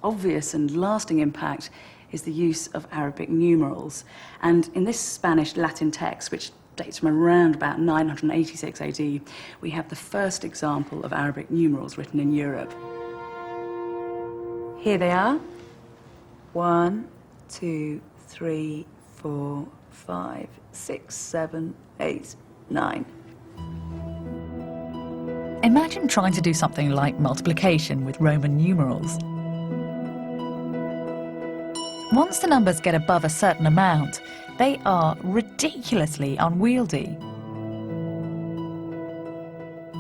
obvious and lasting impact is the use of Arabic numerals. And in this Spanish Latin text, which dates from around about 986 AD, we have the first example of Arabic numerals written in Europe. Here they are. 1, 2, 3, 4, 5, 6, 7, 8, 9. Imagine trying to do something like multiplication with Roman numerals. Once the numbers get above a certain amount, they are ridiculously unwieldy.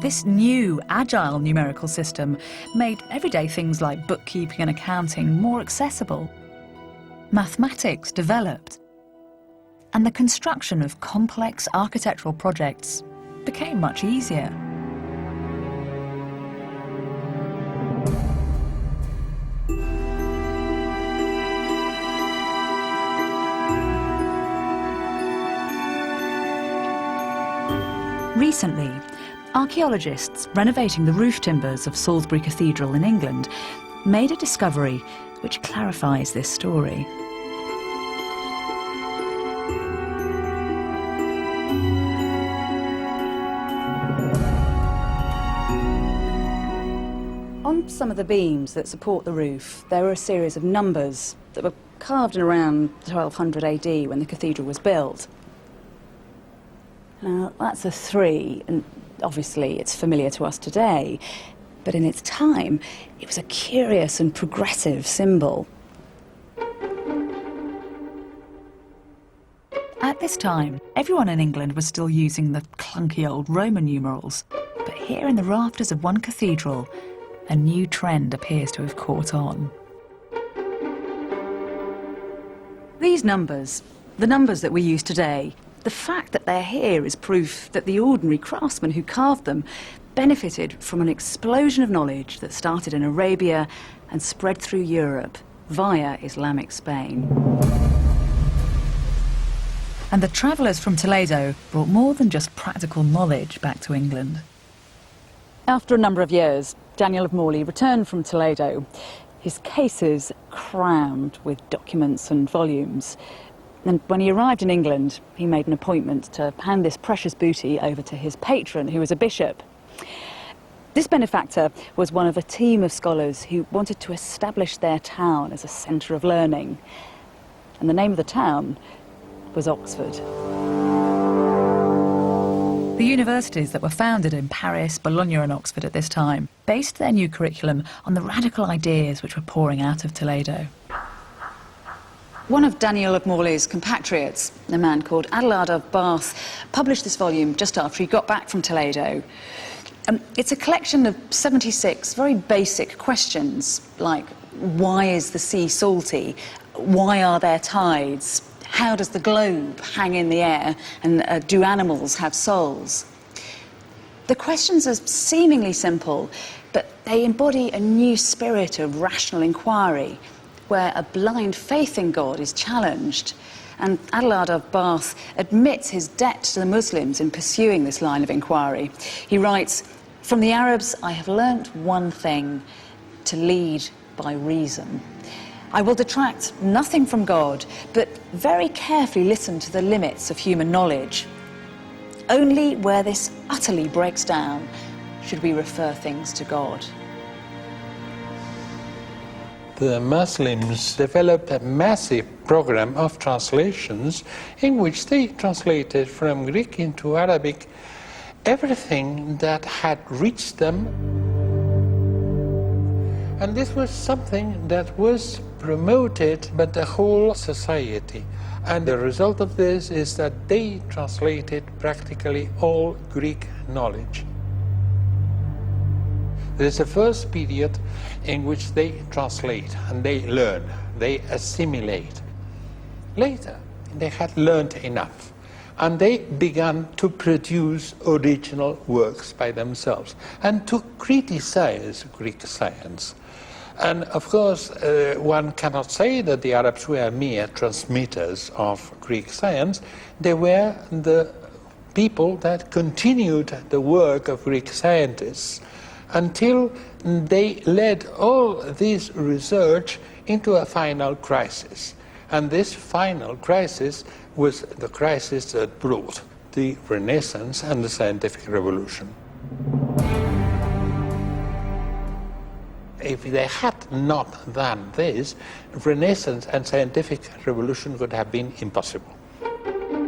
This new, agile numerical system made everyday things like bookkeeping and accounting more accessible. Mathematics developed, and the construction of complex architectural projects became much easier. Recently, archaeologists renovating the roof timbers of Salisbury Cathedral in England made a discovery which clarifies this story. On some of the beams that support the roof, there are a series of numbers that were carved in around 1200 AD when the cathedral was built. Now, that's a 3, and obviously it's familiar to us today, but in its time, it was a curious and progressive symbol. At this time, everyone in England was still using the clunky old Roman numerals, but here in the rafters of one cathedral, a new trend appears to have caught on. These numbers, the numbers that we use today, the fact that they're here is proof that the ordinary craftsmen who carved them benefited from an explosion of knowledge that started in Arabia and spread through Europe via Islamic Spain. And the travellers from Toledo brought more than just practical knowledge back to England. After a number of years, Daniel of Morley returned from Toledo, his cases crammed with documents and volumes. And when he arrived in England, he made an appointment to hand this precious booty over to his patron, who was a bishop. This benefactor was one of a team of scholars who wanted to establish their town as a centre of learning. And the name of the town was Oxford. The universities that were founded in Paris, Bologna and Oxford at this time based their new curriculum on the radical ideas which were pouring out of Toledo. One of Daniel of Morley's compatriots, a man called Adelard of Bath, published this volume just after he got back from Toledo. It's a collection of 76 very basic questions, like why is the sea salty? Why are there tides? How does the globe hang in the air? And do animals have souls? The questions are seemingly simple, but they embody a new spirit of rational inquiry, where a blind faith in God is challenged. And Adelard of Bath admits his debt to the Muslims in pursuing this line of inquiry. He writes, "From the Arabs I have learnt one thing, to lead by reason. I will detract nothing from God, but very carefully listen to the limits of human knowledge. Only where this utterly breaks down should we refer things to God." The Muslims developed a massive program of translations in which they translated from Greek into Arabic everything that had reached them. And this was something that was promoted by the whole society. And the result of this is that they translated practically all Greek knowledge. There is a first period in which they translate and they learn, they assimilate. Later, they had learned enough and they began to produce original works by themselves and to criticize Greek science. And of course, one cannot say that the Arabs were mere transmitters of Greek science. They were the people that continued the work of Greek scientists. until they led all this research into a final crisis. And this final crisis was the crisis that brought the Renaissance and the scientific revolution. If they had not done this, Renaissance and scientific revolution would have been impossible.